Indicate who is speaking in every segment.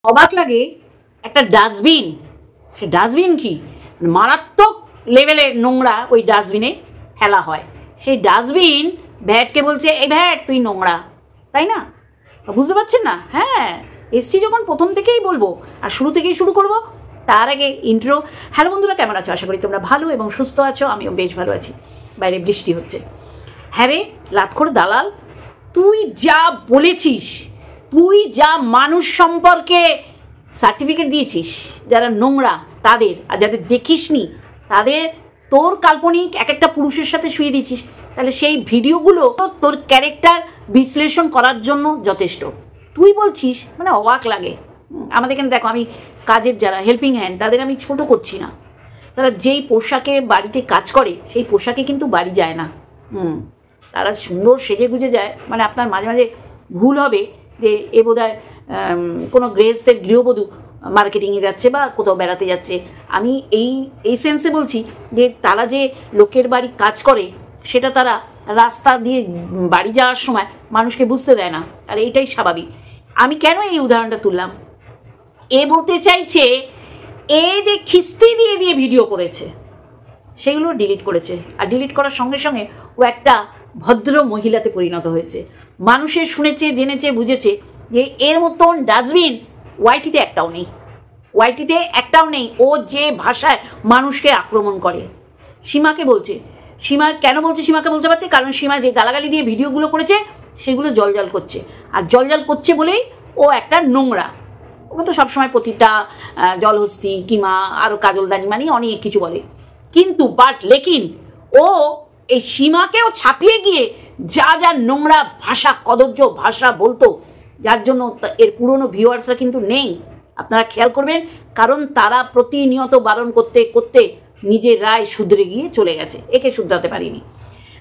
Speaker 1: অবাক লাগে একটা ডাস্টবিন, সে ডাস্টবিন কি মারাত্মক লেভেলের নোংরা ওই ডাস্টবিনে ফেলা হয়। সেই ডাস্টবিন ভ্যাটকে বলছে, এই ভ্যাট তুই নোংরা, তাই না? বুঝতে পারছেন না? হ্যাঁ, এসছি যখন প্রথম থেকেই বলবো আর শুরু থেকেই শুরু করব। তার আগে ইন্ট্রো। হ্যালো বন্ধুরা, কেমন আছো? আশা করি তোমরা ভালো এবং সুস্থ আছো। আমিও বেশ ভালো আছি। বাইরে বৃষ্টি হচ্ছে। হ্যাঁ রে লাটখোর দালাল, তুই যা বলেছিস, তুই যা মানুষ সম্পর্কে সার্টিফিকেট দিয়েছিস যারা নোংরা তাদের, আর যাদের দেখিসনি তাদের তোর কাল্পনিক এক একটা পুরুষের সাথে শুয়ে দিয়েছিস, তাহলে সেই ভিডিওগুলো তোর ক্যারেক্টার বিশ্লেষণ করার জন্য যথেষ্ট। তুই বলছিস, মানে অবাক লাগে। আমাদের এখানে দেখো, আমি কাজের যারা হেল্পিং হ্যান্ড তাদের আমি ছোট করছি না, তারা যেই পোশাকে বাড়িতে কাজ করে সেই পোশাকে কিন্তু বাড়ি যায় না। তারা সুন্দর সেজে গুজে যায়। মানে আপনার মাঝে মাঝে ভুল হবে যে এ বোধহয় কোনো গৃহস্থের গৃহবধূ মার্কেটিংয়ে যাচ্ছে বা কোথাও বেড়াতে যাচ্ছে। আমি এই সেন্সে বলছি যে তারা যে লোকের বাড়ি কাজ করে সেটা তারা রাস্তা দিয়ে বাড়ি যাওয়ার সময় মানুষকে বুঝতে দেয় না, আর এইটাই স্বাভাবিক। আমি কেন এই উদাহরণটা তুললাম? এ বলতে চাইছে এ যে খিস্তি দিয়ে দিয়ে ভিডিও করেছে সেগুলো ডিলিট করেছে, আর ডিলিট করার সঙ্গে সঙ্গে ও একটা ভদ্র মহিলাতে পরিণত হয়েছে। মানুষে শুনেছে, জেনেছে, বুঝেছে যে এর মতন ডাস্টবিন ওয়াইটিতে একটাও নেই, ওয়াইটিতে একটাও নেই। ও যে ভাষায় মানুষকে আক্রমণ করে। সীমাকে বলছে, সীমা কেন বলছে? সীমাকে বলতে পারছে কারণ সীমা যে গালাগালি দিয়ে ভিডিওগুলো করেছে সেগুলো জলজল করছে, আর জলজল করছে বলেই ও একটা নোংরা। ওকে তো সবসময় প্রতিটা জলহস্তি কিমা আরও কাজলদানি মানে অনেক কিছু বলে, কিন্তু লেকিন ও এই সীমাকেও ছাপিয়ে গিয়ে যা যা নোংরা ভাষা, কদর্য ভাষা বলতো, যার জন্য এর পুরনো ভিউয়ার্সরা কিন্তু নেই। আপনারা খেয়াল করবেন, কারণ তারা প্রতিনিয়ত বারণ করতে করতে নিজের রায় শুধরে গিয়ে চলে গেছে, একে শুধরাতে পারিনি।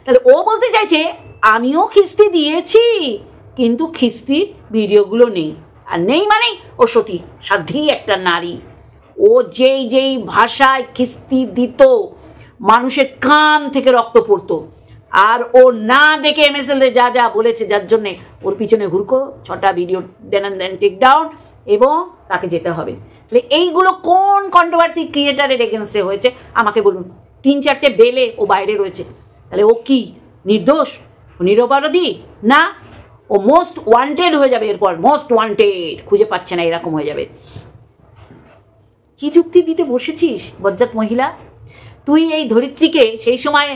Speaker 1: তাহলে ও বলতে চাইছে আমিও খিস্তি দিয়েছি, কিন্তু খিস্তির ভিডিওগুলো নেই। আর নেই মানে ও সতী সাধ্বী একটা নারী। ও যেই ভাষায় খিস্তি দিত মানুষের কান থেকে রক্ত পড়তো, আর ও না দেখে MSL যা যা বলেছে, যার জন্যে ওর পিছনে হুড়কো 6টা ভিডিও দেন টেক ডাউন এবং তাকে যেতে হবে। তাহলে এইগুলো কোন কন্ট্রোভার্সি ক্রিয়েটারের এগেনস্টে হয়েছে আমাকে বলুন। 3-4টে বেলে ও বাইরে রয়েছে, তাহলে ও কি নির্দোষ, নিরপরাধী? না, ও মোস্ট ওয়ান্টেড হয়ে যাবে। এরপর মোস্ট ওয়ান্টেড খুঁজে পাচ্ছে না, এরকম হয়ে যাবে। কি যুক্তি দিতে বসেছিস বজ্জাত মহিলা? তুই এই ধরিত্রীকে সেই সময়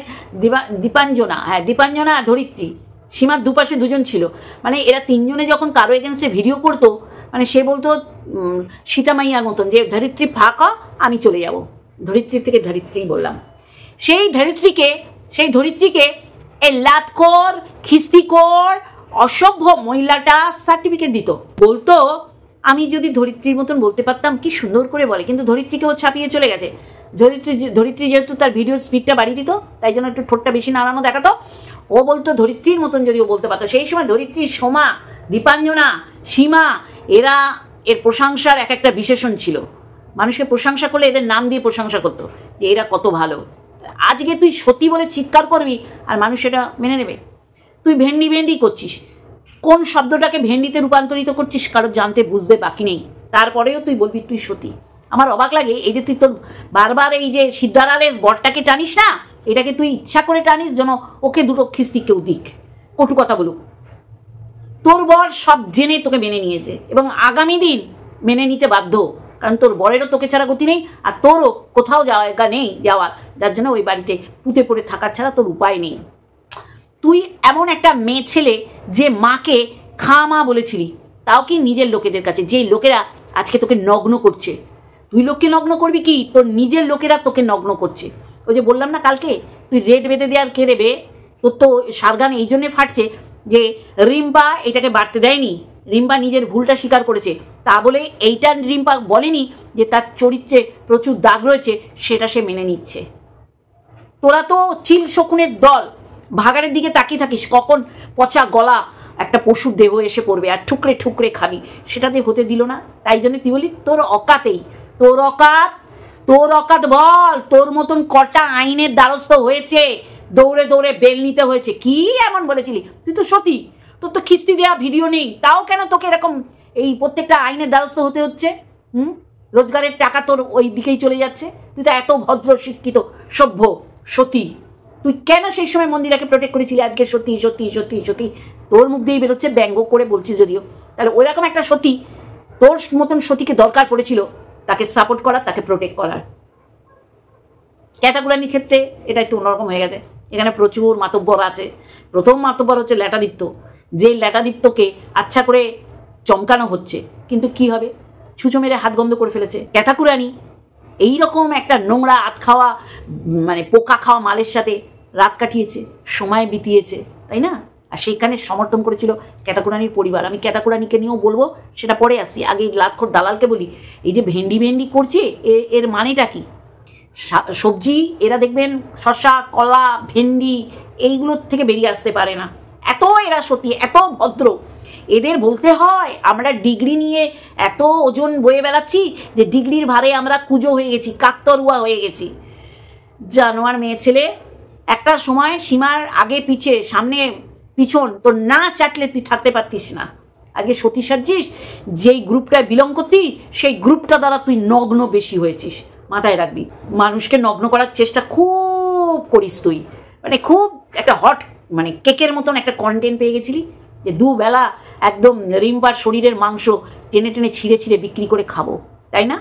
Speaker 1: দীপাঞ্জনা, হ্যাঁ দীপাঞ্জনা আর ধরিত্রী, সীমার দুপাশে দুজন ছিল, মানে এরা তিনজনে যখন কারো এগেনস্টে ভিডিও করতো, মানে সে বলতো সীতামাইয়ার মতন যে ধরিত্রী ফাঁকা, আমি চলে যাব। ধরিত্রীর থেকে ধরিত্রী বললাম। সেই ধরিত্রীকে এই লাতখোর, খিস্তিখোর, অসভ্য মহিলাটা সার্টিফিকেট দিত, বলতো আমি যদি ধরিত্রীর মতন বলতে পারতাম। কি সুন্দর করে বলে, কিন্তু ধরিত্রীকে ও ছাপিয়ে চলে গেছে। ধরিত্রী যেহেতু তার ভিডিওর স্পিডটা বাড়িয়ে দিত, তাই জন্য একটু ঠোঁটটা বেশি নাড়ানো দেখাতো। ও বলতো ধরিত্রীর মতন যদি ও বলতে পারতো। সেই সময় ধরিত্রী, সোমা, দীপাঞ্জনা, সীমা এরা এর প্রশংসার এক একটা বিশেষণ ছিল। মানুষকে প্রশংসা করলে এদের নাম দিয়ে প্রশংসা করতো যে এরা কত ভালো। আজকে তুই সত্যি বলে চিৎকার করবি আর মানুষ সেটা মেনে নেবে? তুই ভেন্ডি করছিস, কোন শব্দটাকে ভেন্ডিতে রূপান্তরিত করছিস কারো জানতে বুঝতে বাকি নেই, তারপরেও তুই বলবি তুই সতী। আমার অবাক লাগে এই যে তুই তোর বারবার এই যে সিদ্ধারালের বরটাকে টানিস না, এটাকে তুই ইচ্ছা করে টানিস যেন ওকে দুটো খিস্তি কেউ দিক, কটু কথা বলুক। তোর বর সব জেনে তোকে মেনে নিয়েছে এবং আগামী দিন মেনে নিতে বাধ্য, কারণ তোর বরেরও তোকে ছাড়া গতি নেই, আর তোরও কোথাও জায়গা নেই যাওয়ার, যার জন্য ওই বাড়িতে পুঁতে পড়ে থাকার ছাড়া তোর উপায় নেই। তুই এমন একটা মেয়ে ছেলে যে মাকে মা বলেছিলি, তাও কি নিজের লোকেদের কাছে, যেই লোকেরা আজকে তোকে নগ্ন করছে। তুই লোককে নগ্ন করবি কি, তোর নিজের লোকেরা তোকে নগ্ন করছে। ওই যে বললাম না কালকে, তুই রেট বেঁধে দেওয়ার কে রেবে? তোর তো সারগান এই জন্যে ফাটছে যে রিম্পা এটাকে বাড়তে দেয়নি, রিম্পা নিজের ভুলটা স্বীকার করেছে, তা বলে এইটা রিম্পা বলেনি যে তার চরিত্রে প্রচুর দাগ রয়েছে, সেটা সে মেনে নিচ্ছে। তোরা তো চিল শকুনের দল, ভাগাড়ের দিকে তাকিয়ে থাকিস কখন পচা গলা একটা পশুর দেহ এসে পড়বে আর ঠুকরে ঠুকরে খাবি, সেটাতে হতে দিল না। তাই জন্য তুই বলি তোর অকাতেই, তোর অকাত বল। তোর মতন কটা আইনের দ্বারস্থ হয়েছে, দৌড়ে দৌড়ে বেল নিতে হয়েছে। কি এমন বলেছিলি? তুই তো সতী, তোর তো খিস্তি দেওয়া ভিডিও নেই, তাও কেন তোকে এরকম এই প্রত্যেকটা আইনের দ্বারস্থ হতে হচ্ছে? রোজগারের টাকা তোর ওই দিকেই চলে যাচ্ছে। তুই তো এত ভদ্র, শিক্ষিত, সভ্য, সতী, তুই কেন সেই সময় মন্দিরাকে প্রোটেক্ট করেছিলি? আজকে সত্যি সত্যি সত্যি সত্যি তোর মুখ দিয়েই বেরোচ্ছে, ব্যঙ্গ করে বলছি যদিও। তাহলে ওই রকম একটা সতী, তোর মতন সতীকে দরকার পড়েছিল তাকে সাপোর্ট করার, তাকে প্রোটেক্ট করার। ক্যাটাগোরানির ক্ষেত্রে এটা একটু অন্যরকম হয়ে গেছে। এখানে প্রচুর মাতব্বর আছে। প্রথম মাতব্বর হচ্ছে ল্যাটাদীপ্ত, যে ল্যাটাদীপ্তকে আচ্ছা করে চমকানো হচ্ছে, কিন্তু কি হবে, ছুঁচো মেরে হাত গন্ধ করে ফেলেছে। ক্যাটাকুরানি এইরকম একটা নোংরা আত খাওয়া, মানে পোকা খাওয়া মালের সাথে রাত কাটিয়েছে, সময় বিতিয়েছে, তাই না? আর সেইখানে সমর্থন করেছিল ক্যাটাকুরানির পরিবার। আমি ক্যাটাকুরানিকে নিয়েও বলবো, সেটা পরে আসছি। আগে লাতখোর দালালকে বলি, এই যে ভেন্ডি ভেন্ডি করছে, এর মানেটা কি? সবজি এরা দেখবেন শসা, কলা, ভেন্ডি এইগুলোর থেকে বেরিয়ে আসতে পারে না। এত এরা সত্যি, এত ভদ্র। এদের বলতে হয় আমরা ডিগ্রি নিয়ে এত ওজন বয়ে বেড়াচ্ছি যে ডিগ্রির ভারে আমরা কুজো হয়ে গেছি, কাকতরুয়া হয়ে গেছি। জানোয়ার মেয়ে ছেলে, একটা সময় সীমার আগে পিছে, সামনে পিছন তোর না চাটলে তুই থাকতে পারতিস না। আজকে সতী সাজ্জিস, যেই গ্রুপটায় বিলং করতি সেই গ্রুপটা দ্বারা তুই নগ্ন বেশি হয়েছিস, মাথায় রাখবি। মানুষকে নগ্ন করার চেষ্টা খুব করিস তুই, মানে খুব একটা হট, মানে কেকের মতন একটা কন্টেন্ট পেয়ে গেছিলি যে দুবেলা একদম রিম্পার শরীরের মাংস টেনে টেনে ছিঁড়ে ছিঁড়ে বিক্রি করে খাবো, তাই না?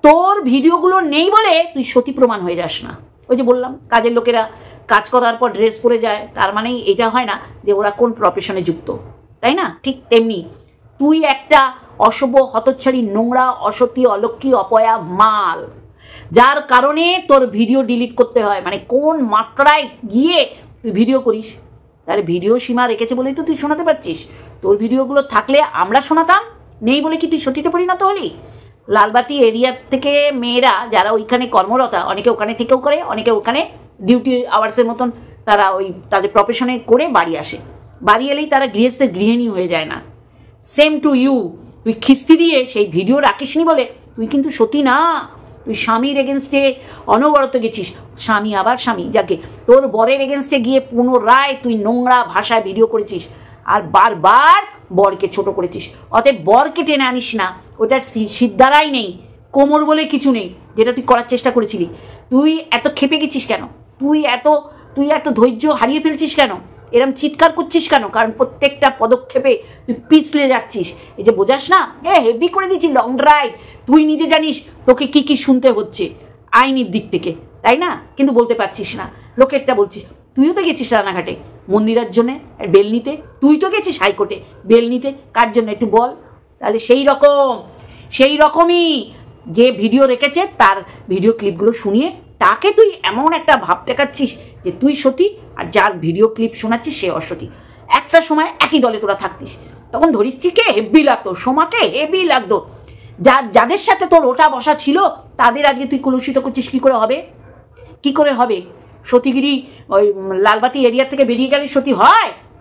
Speaker 1: তোর ভিডিওগুলো নেই বলে তুই সতী প্রমাণ হয়ে যাস না। ওই যে বললাম, কাজের লোকেরা কাজ করার পর ড্রেস পরে যায়, তার মানেই এটা হয় না যে ওরা কোন প্রফেশনে যুক্ত, তাই না? ঠিক তেমনি তুই একটা অশুভ, হতচ্ছাড়ি, নোংরা, অসতী, অলক্ষী, অপয়া মাল, যার কারণে তোর ভিডিও ডিলিট করতে হয়। মানে কোন মাত্রায় গিয়ে তুই ভিডিও করিস। তাহলে ভিডিও সীমা রেখেছে বলেই তো তুই শোনাতে পারছিস। তোর ভিডিওগুলো থাকলে আমরা শোনাতাম, নেই বলে কি তুই সতীতে পরিণত হলি? লালবাতি এরিয়ার থেকে মেয়েরা যারা ওইখানে কর্মরতা, অনেকে ওখানে থেকেও করে, অনেকে ওখানে ডিউটি আওয়ার্সের মতন তারা ওই তাদের প্রফেশনে করে বাড়ি আসে। বাড়ি এলেই তারা গৃহস্থের গৃহিণী হয়ে যায় না। সেম টু ইউ, তুই খিস্তি দিয়ে সেই ভিডিও রাখিসনি বলে তুই কিন্তু সতী না। তুই স্বামীর এগেনস্টে অনবরত গেছিস, স্বামী আবার স্বামী, যাকে তোর বরের এগেনস্টে গিয়ে পুনরায় তুই নোংরা ভাষায় ভিডিও করেছিস আর বারবার বরকে ছোট করেছিস। অতএব বরকে টেনে আনিস না, ওটার সিদ্ধারাই নেই, কোমর বলে কিছু নেই, যেটা তুই করার চেষ্টা করেছিলি। তুই এত খেপে গেছিস কেন? তুই এত ধৈর্য হারিয়ে ফেলছিস কেন? এরম চিৎকার করছিস কেন? কারণ প্রত্যেকটা পদক্ষেপে তুই পিছলে যাচ্ছিস। এই যে বোঝাস না, হেভি করে দিচ্ছি লং ড্রাইভ, তুই নিজে জানিস তোকে কি কি শুনতে হচ্ছে আইনের দিক থেকে, তাই না? কিন্তু বলতে পারছিস না, লোকেরটা বলছিস। তুইও তো গেছিস রানাঘাটে মন্দিরের জন্যে বেল নিতে, তুই তো গেছিস হাইকোর্টে বেল নিতে, কার জন্য একটু বল। তাহলে সেই রকমই যে ভিডিও রেখেছে তার ভিডিও ক্লিপগুলো শুনিয়ে তাকে তুই এমন একটা ভাব দেখাচ্ছিস যে তুই সতী, আর যার ভিডিও ক্লিপ শোনাচ্ছিস সে অসতী। একটা সময় একই দলে তোরা থাকতিস, তখন ধরিত্রীকে হেভি লাগতো, সোমাকে হেভি লাগতো। যাদের সাথে তোর ওটা বসা ছিল তাদের আজকে তুই কলুষিত করছিস। কি করে হবে? সতীগিরি ওই লালবাতি এরিয়া থেকে বেরিয়ে গেলে সতী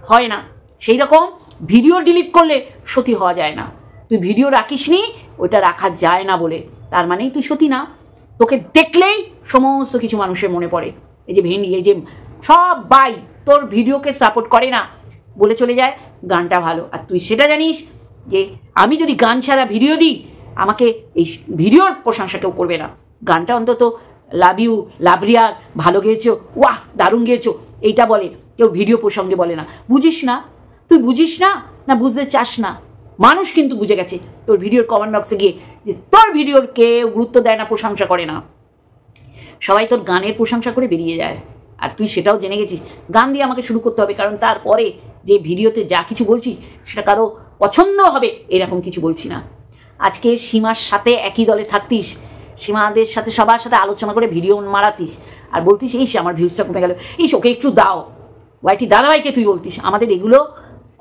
Speaker 1: হয় না। সেই রকম ভিডিও ডিলিট করলে সতী হওয়া যায় না। তুই ভিডিও রাখিসনি, ওইটা রাখা যায় না বলে তার মানেই তুই সতী না। তোকে দেখলেই সমস্ত কিছু মানুষের মনে পড়ে, এই যে ভেন্ডি, এই যে সব বাই তোর ভিডিওকে সাপোর্ট করে না, বলে চলে যায় গানটা ভালো। আর তুই সেটা জানিস যে আমি যদি গান ছাড়া ভিডিও দিই আমাকে এই ভিডিওর প্রশংসা কেউ করবে না। গানটা অন্তত লাভ ইউ, লাভরিয়া, ভালো গেয়েছো, ওয়াহ দারুণ গেয়েছো, এইটা বলে, কেউ ভিডিও প্রসঙ্গে বলে না। বুঝিস না? তুই বুঝিস না, না বুঝতে চাস না? মানুষ কিন্তু বুঝে গেছে তোর ভিডিওর কমেন্ট বক্সে গিয়ে যে তোর ভিডিওর কেউ গুরুত্ব দেয় না, প্রশংসা করে না, সবাই তোর গানের প্রশংসা করে বেরিয়ে যায়। আর তুই সেটাও জেনে গেছিস। গান দিয়ে আমাকে শুরু করতে হবে, কারণ তারপরে যে ভিডিওতে যা কিছু বলছি সেটা কারো পছন্দ হবে এরকম কিছু বলছি না। আজকে সীমার সাথে একই দলে থাকতিস, সীমাদের সাথে সবার সাথে আলোচনা করে ভিডিও মারাতিস, আর বলতিস এই আমার ভিউজটা কমে গেল, এই ওকে একটু দাও। ওয়াইটি দাদাভাইকে তুই বলতিস। আমাদের এগুলো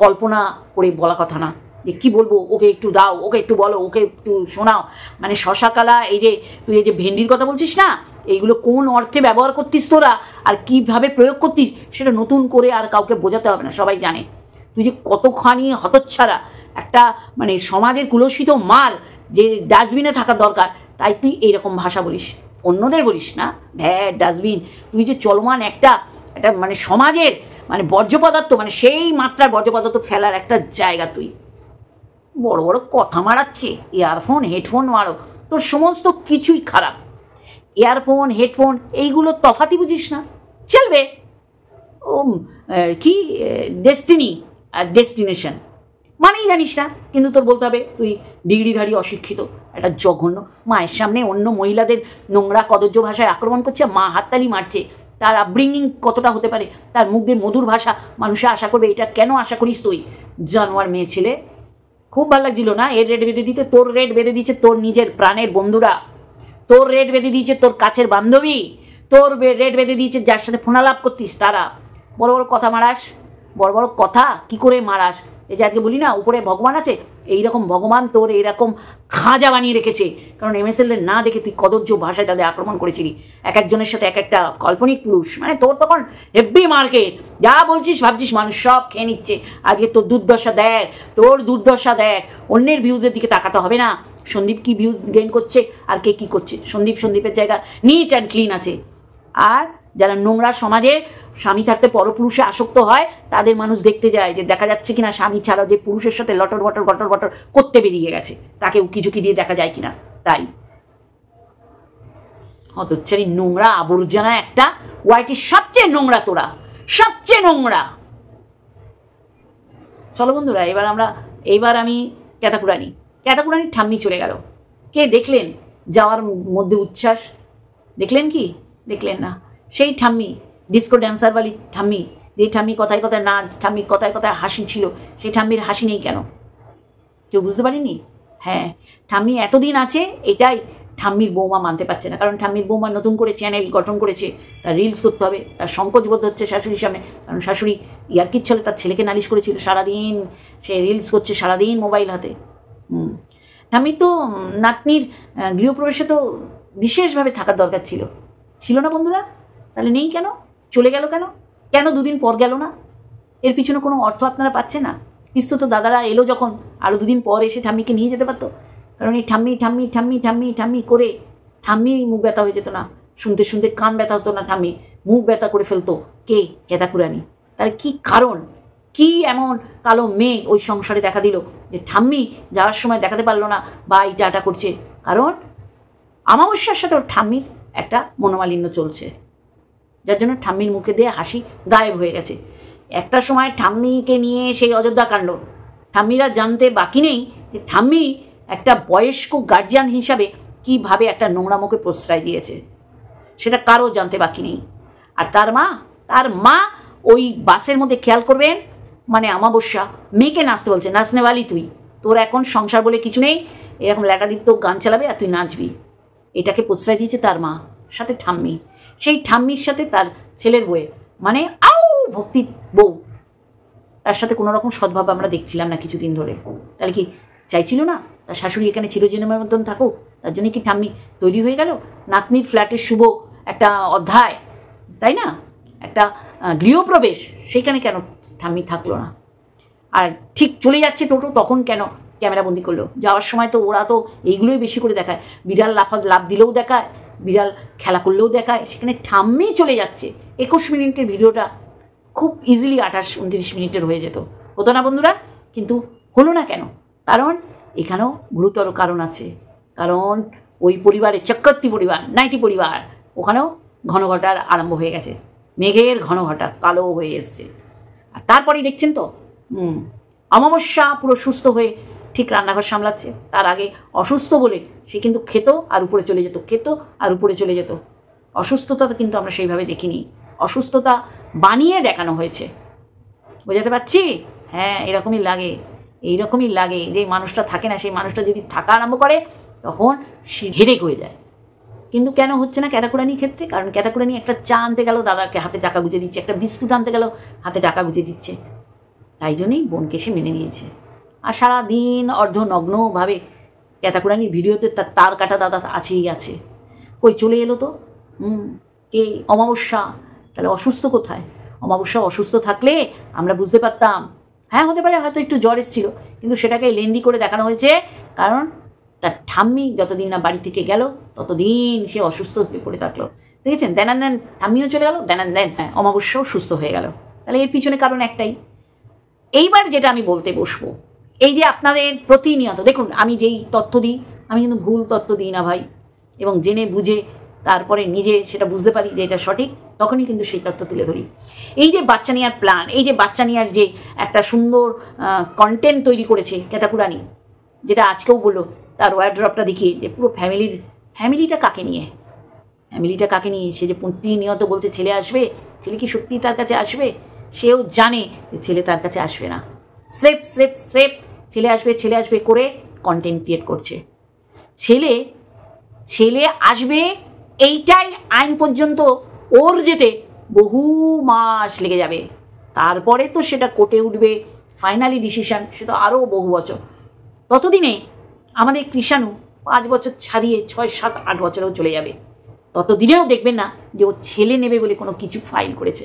Speaker 1: কল্পনা করে বলা কথা না, যে কী বলবো, ওকে একটু দাও, ওকে একটু বলো, ওকে একটু শোনাও। মানে শশাকালা, এই যে তুই এই যে ভেন্ডির কথা বলছিস না, এইগুলো কোন অর্থে ব্যবহার করতিস তোরা আর কীভাবে প্রয়োগ করতিস সেটা নতুন করে আর কাউকে বোঝাতে হবে না, সবাই জানে। তুই যে কতখানি হতচ্ছাড়া একটা, মানে সমাজের কুলসিত মাল, যে ডাস্টবিনে থাকা দরকার, তাই তুই এইরকম ভাষা বলিস, অন্যদের বলিস না। ভ্যাট ডাস্টবিন, তুই যে চলমান একটা মানে সমাজের মানে বর্জ্য পদার্থ, মানে সেই মাত্রার বর্জ্য পদার্থ ফেলার একটা জায়গা তুই। বড় বড় কথা মারাচ্ছে, ইয়ারফোন হেডফোন মারো, তোর সমস্ত কিছুই খারাপ। ইয়ারফোন হেডফোন এইগুলো তফাতি বুঝিস না, চলবে। ও কি ডেস্টিনি আর ডেস্টিনেশন মানেই জানিস না, কিন্তু তোর বলতে হবে তুই ডিগ্রিধারী অশিক্ষিত, একটা জঘন্য। মায়ের সামনে অন্য মহিলাদের নোংরা কদর্য ভাষায় আক্রমণ করছে, মা হাততালি মারছে, তার আপব্রিঙ্গিং কতটা হতে পারে, তার মুখ দিয়ে মধুর ভাষা মানুষে আশা করবে, এটা কেন আশা করিস তুই? জানোয়ার মেয়ে ছেলে। খুব ভালো লাগছিল না এর রেট বেঁধে দিতে, তোর রেট বেঁধে দিচ্ছে তোর নিজের প্রাণের বন্ধুরা, তোর রেট বেঁধে দিয়েছে তোর কাছের বান্ধবী, তোর রেট বেঁধে দিয়েছে যার সাথে ফোনালাপ করতিস তারা। বড় বড় কথা মারাস, বড় বড় কথা কি করে মারাস? এই যে আজকে বলি না উপরে ভগবান আছে, এইরকম ভগবান তোর এইরকম খাজা বানিয়ে রেখেছে, কারণ MSL না দেখে তুই কদর্য ভাষায় তাদের আক্রমণ করেছিলি, এক একজনের সাথে এক একটা কাল্পনিক পুরুষ, মানে তোর তখন হেভি মার্কেট, যা বলছিস ভাবছিস মানুষ সব খেয়ে নিচ্ছে। আজকে তোর দুর্দশা দেখ, তোর দুর্দশা দেখ, অন্যের ভিউজের দিকে তাকাতে হবে না। সন্দীপ কি ভিউজ গেইন করছে আর কে কি করছে, সন্দীপের জায়গা নিট অ্যান্ড ক্লিন আছে। আর যারা নোংরা সমাজে স্বামী থাকতে পরপুরুষে আসক্ত হয় তাদের মানুষ দেখতে যায় যে দেখা যাচ্ছে কিনা স্বামী ছাড়া যে পুরুষের সাথে লটর বটর করতে বেরিয়ে গেছে, তাকে উকিঝুঁকি দিয়ে দেখা যায় কিনা। তাই হতচ্ছারি নোংরা আবর্জনা একটা, ওয়াইটির সবচেয়ে নোংরা তোরা, সবচেয়ে নোংরা। চলো বন্ধুরা, এইবার আমি ক্যাতাকুরানির ঠাম্মি চলে গেল। কে দেখলেন যাওয়ার মধ্যে উচ্ছ্বাস? দেখলেন কি? দেখলেন না। সেই ঠাম্মি, ডিস্কো ড্যান্সারওয়ালি ঠাম্মি, যে ঠাম্মি কথায় কথায় নাচ, ঠাম্মির কথায় কথায় হাসি ছিল, সেই ঠাম্মির হাসি নেই কেন? কেউ বুঝতে পারেনি? হ্যাঁ, ঠাম্মি এতদিন আছে, এটাই ঠাম্মির বৌমা মানতে পারছে না, কারণ ঠাম্মির বৌমা নতুন করে চ্যানেল গঠন করেছে, তার রিলস করতে হবে, তার সংকোচবোধ হচ্ছে শাশুড়ির সামনে, কারণ শাশুড়ি ইয়ার্কির ছলে তার ছেলেকে নালিশ করেছিল, সারাদিন সে রিলস করছে, সারাদিন মোবাইল হাতে। ঠাম্মির তো নাতনির গৃহপ্রবেশে তো বিশেষভাবে থাকার দরকার ছিল না বন্ধুরা? তাহলে নেই কেন? চলে গেল কেন? কেন দুদিন পর গেল না? এর পিছনে কোনো অর্থ আপনারা পাচ্ছেন না? পিস্তু তো দাদারা এলো যখন, আরও দুদিন পর এসে ঠাম্মিকে নিয়ে যেতে পারতো, কারণ এই ঠাম্মি করে ঠাম্মি মুখ ব্যথা হয়ে যেত না, শুনতে শুনতে কান ব্যথা হতো না, ঠাম্মি মুখ ব্যথা করে ফেলতো। কে? ক্যাতাকুরানি। তাহলে কি কারণ, কি এমন কালো মেয়ে ওই সংসারে দেখা দিল যে ঠাম্মি যাওয়ার সময় দেখাতে পারলো না বা ইটা করছে? কারণ অমাবস্যার সাথে ওর ঠাম্মির একটা মনোমালিন্য চলছে, যার জন্য ঠাম্মির মুখে দিয়ে হাসি গায়েব হয়ে গেছে। একটা সময় ঠাম্মিকে নিয়ে সেই অযোধ্যা কাণ্ড, ঠাম্মিরা জানতে বাকি নেই যে ঠাম্মি একটা বয়স্ক গার্জিয়ান হিসাবে কিভাবে একটা নোংরামোকে প্রশ্রয় দিয়েছে, সেটা কারও জানতে বাকি নেই। আর তার মা ওই বাসের মধ্যে খেয়াল করবেন, মানে অমাবস্যা মেয়েকে নাচতে বলছে, নাচনেওয়ালি তুই, তোর এখন সংসার বলে কিছু নেই, এরকম ল্যাটাদীপ্ত গান চালাবে আর তুই নাচবি, এটাকে প্রশ্রয় দিয়েছে তার মা, সাথে ঠাম্মি। সেই ঠাম্মির সাথে তার ছেলের বউয়ে, মানে ভক্তি বউ, তার সাথে কোনো রকম সদ্ভাব আমরা দেখছিলাম না কিছুদিন ধরে। তাহলে কি চাইছিল না তার শাশুড়ি এখানে চিরজীবনের মতন থাকুক? তার জন্য কি ঠাম্মি তৈরি হয়ে গেল নাতনির ফ্ল্যাটের শুভ একটা অধ্যায়, তাই না? একটা গৃহপ্রবেশ, সেইখানে কেন ঠাম্মি থাকলো না? আর ঠিক চলে যাচ্ছে টোটো, তখন কেন ক্যামেরাবন্দি করলো? যাওয়ার সময় তো ওরা তো এইগুলোই বেশি করে দেখায়, বিড়াল লাফ দিলেও দেখায়, বিড়াল খেলা করলেও দেখায়, সেখানে ঠাম্মি চলে যাচ্ছে। 21 মিনিটের ভিডিওটা খুব ইজিলি 28-29 মিনিটের হয়ে যেত, হতো না বন্ধুরা? কিন্তু হলো না কেন? কারণ এখানেও গুরুতর কারণ আছে। কারণ ওই পরিবারের চক্রবর্তী পরিবার, নাইটি পরিবার, ওখানেও ঘনঘটার আরম্ভ হয়ে গেছে, মেঘের ঘনঘটা কালো হয়ে এসছে। আর তারপরেই দেখছেন তো অমাবস্যা পুরো সুস্থ হয়ে ঠিক রান্নাঘর সামলাচ্ছে। তার আগে অসুস্থ বলে সে কিন্তু খেত আর উপরে চলে যেত, খেত আর উপরে চলে যেত। অসুস্থতা কিন্তু আমরা সেইভাবে দেখিনি, অসুস্থতা বানিয়ে দেখানো হয়েছে। বোঝাতে পারছি? হ্যাঁ, এইরকমই লাগে যে মানুষটা থাকে না, সেই মানুষটা যদি থাকা আরম্ভ করে তখন সে হেডেক হয়ে যায়। কিন্তু কেন হচ্ছে না ক্যাতাকুরানির ক্ষেত্রে? কারণ ক্যাতাকুরানি একটা চা আনতে গেল, দাদাকে হাতে টাকা গুঁজে দিচ্ছে, একটা বিস্কুট আনতে গেল, হাতে টাকা গুঁজে দিচ্ছে, তাই জন্যই বোনকে সে মেনে নিয়েছে। আর সারাদিন অর্ধনগ্নভাবে ক্যাতাকুরানির ভিডিওতে তার কাটা দাদা আছেই আছে। কই চলে এলো তো? কে? অমাবস্যা। তাহলে অসুস্থ কোথায়? অমাবস্যা অসুস্থ থাকলে আমরা বুঝতে পারতাম, হ্যাঁ হতে পারে হয়তো একটু জ্বর এসেছিল, কিন্তু সেটাকে লেন্দি করে দেখানো হয়েছে, কারণ তার ঠাম্মি যতদিন না বাড়ি থেকে গেল ততদিন সে অসুস্থ হয়ে পড়ে থাকলো। দেখেছেন? দেন ঠাম্মিও চলে গেল, দেন অমাবস্যাও সুস্থ হয়ে গেল। তাহলে এর পিছনে কারণ একটাই। এইবার যেটা আমি বলতে বসবো, এই যে আপনাদের প্রতিনিয়ত দেখুন, আমি যেই তথ্য দিই আমি কিন্তু ভুল তথ্য দিই না ভাই, এবং জেনে বুঝে তারপরে নিজে সেটা বুঝতে পারি যে এটা সঠিক, তখনই কিন্তু সেই তথ্য তুলে ধরি। এই যে বাচ্চা নেওয়ার প্ল্যান, এই যে বাচ্চা নেওয়ার যে একটা সুন্দর কন্টেন্ট তৈরি করেছে কেতাকুরানি, যেটা আজকেও বললো তার ওয়ার্ড্রপটা দেখিয়ে যে পুরো ফ্যামিলিটা কাকে নিয়ে, সে যে প্রতিনিয়ত বলছে ছেলে আসবে, ছেলে কি সত্যি তার কাছে আসবে? সেও জানে যে ছেলে তার কাছে আসবে না, স্রেফ ছেলে আসবে করে কন্টেন্ট ক্রিয়েট করছে। ছেলে আসবে এইটাই আইন পর্যন্ত ওর যেতে বহু মাস লেগে যাবে, তারপরে তো সেটা কোর্টে উঠবে, ফাইনালি ডিসিশন, সে তো আরও বহু বছর। ততদিনে আমাদের কৃষাণু 5 বছর ছাড়িয়ে 6, 7, 8 বছরেও চলে যাবে, ততদিনেও দেখবেন না যে ও ছেলে নেবে বলে কোনো কিছু ফাইল করেছে।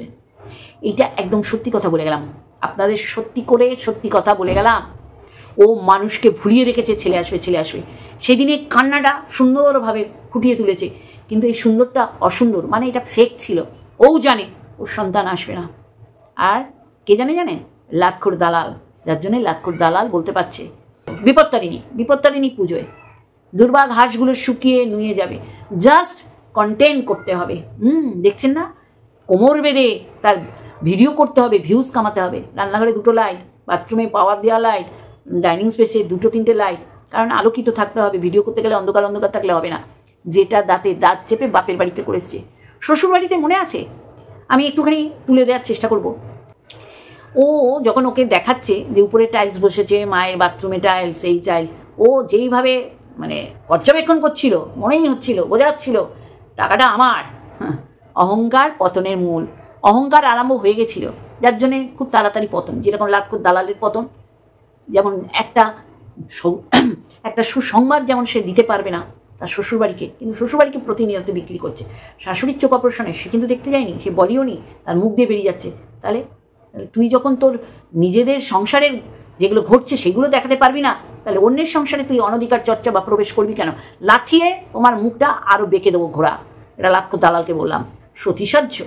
Speaker 1: এইটা একদম সত্যি কথা বলে গেলাম, আপনাদের সত্যি কথা বলে গেলাম। ও মানুষকে ভুলিয়ে রেখেছে ছেলে আসবে। সেদিনে কান্নাটা সুন্দরভাবে ফুটিয়ে তুলেছে, কিন্তু এই সুন্দরটা অসুন্দর, মানে এটা ফেক ছিল। ও জানে ওর সন্তান আসবে না। আর কে জানেন? লাতখোর দালাল, যার জন্যে লাতখোর দালাল বলতে পারছে। বিপত্তারিণী পুজোয় দুর্বা ঘাসগুলো শুকিয়ে নুয়ে যাবে, জাস্ট কন্টেন্ট করতে হবে। দেখছেন না, কোমর বেঁধে তার ভিডিও করতে হবে, ভিউজ কামাতে হবে। রান্নাঘরে 2টো লাইট, বাথরুমে পাওয়ার দেওয়া লাইট, ডাইনিং স্পেসে 2-3টে লাইট, কারণ আলোকিত থাকতে হবে। ভিডিও করতে গেলে অন্ধকার থাকলে হবে না। যেটা দাঁত চেপে বাপের বাড়িতে করেছে, শ্বশুর বাড়িতে মনে আছে, আমি একটুখানি তুলে দেওয়ার চেষ্টা করব। ও যখন ওকে দেখাচ্ছে যে উপরে টাইলস বসেছে, মায়ের বাথরুমে টাইলস, এই টাইলস, ও যেইভাবে মানে পর্যবেক্ষণ করছিল, মনেই হচ্ছিল, বোঝা যাচ্ছিল টাকাটা আমার। অহংকার পতনের মূল, অহংকার আরম্ভ হয়ে গেছিল, যার জন্যে খুব তাড়াতাড়ি পতন। যেরকম লাতখোর দালালের পতন, যেমন একটা সুসংবাদ যেমন সে দিতে পারবে না তার শ্বশুরবাড়িকে, কিন্তু শ্বশুরবাড়িকে প্রতিনিয়ত বিক্রি করছে। শাশুড়ির চোখ অপারেশনে সে কিন্তু দেখতে যায়নি, সে বলিও নি, তার মুখ দিয়ে বেরিয়ে যাচ্ছে। তাহলে তুই যখন তোর নিজেদের সংসারের যেগুলো ঘটছে সেগুলো দেখাতে পারবি না, তাহলে অন্যের সংসারে তুই অনধিকার চর্চা বা প্রবেশ করবি কেন? লাথিয়ে তোমার মুখটা আরও বেঁকে দেবো ঘোড়া। এটা লাতখোর দালালকে বললাম। সতীসাহ্য,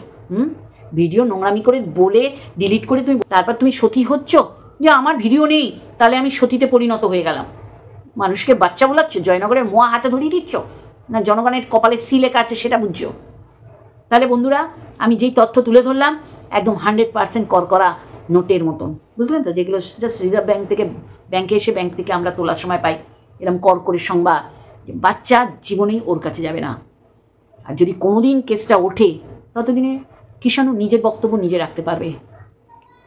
Speaker 1: ভিডিও নোংরামি করে বলে ডিলিট করে তারপর তুমি সতী হচ্ছ যে আমার ভিডিও নেই, তাহলে আমি সতীতে পরিণত হয়ে গেলাম। মানুষকে বাচ্চা বলাচ্ছ, জয়নগরের মোয়া হাতে ধরিয়ে দিচ্ছ, না জনগণের কপালে সি লেখা আছে সেটা বুঝছো? তাহলে বন্ধুরা, আমি যেই তথ্য তুলে ধরলাম একদম 100% করকরা নোটের মতন, বুঝলেন তো? যেগুলো জাস্ট রিজার্ভ ব্যাঙ্ক থেকে ব্যাঙ্কে এসে ব্যাঙ্ক থেকে আমরা তোলার সময় পাই, এরকম করকরে সংবাদ, যে বাচ্চা জীবনেই ওর কাছে যাবে না। আর যদি কোনোদিন কেসটা ওঠে, ততদিনে কৃষাণু নিজের বক্তব্য নিজে রাখতে পারবে।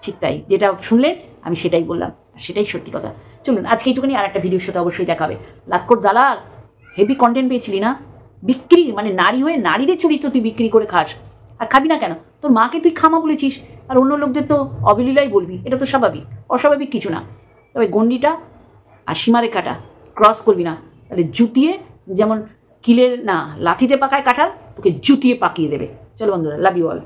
Speaker 1: ঠিক তাই, যেটা শুনলেন আমি সেটাই বললাম, সেটাই সত্যি কথা। চলুন আজকে এইটুকুনি, আর একটা ভিডিওর সাথে অবশ্যই দেখাবে। লাতখোর দালাল, হেভি কন্টেন্ট পেয়েছিলি না? বিক্রি মানে নারী হয়ে নারীদের চরিত্র তুই বিক্রি করে খাস, আর খাবি না কেন? তোর মাকে তুই খামা বলেছিস, আর অন্য লোকদের তো অবলীলাই বলবি, এটা তো স্বাভাবিক, অস্বাভাবিক কিছু না। তবে গণ্ডিটা আর সীমারেখাটা ক্রস করবি না, তাহলে জুতিয়ে, যেমন কিলের না লাথিতে পাকায় কাঁঠাল, তোকে জুতিয়ে পাকিয়ে দেবে। চলো বন্ধুরা, লাভ ইউ অল।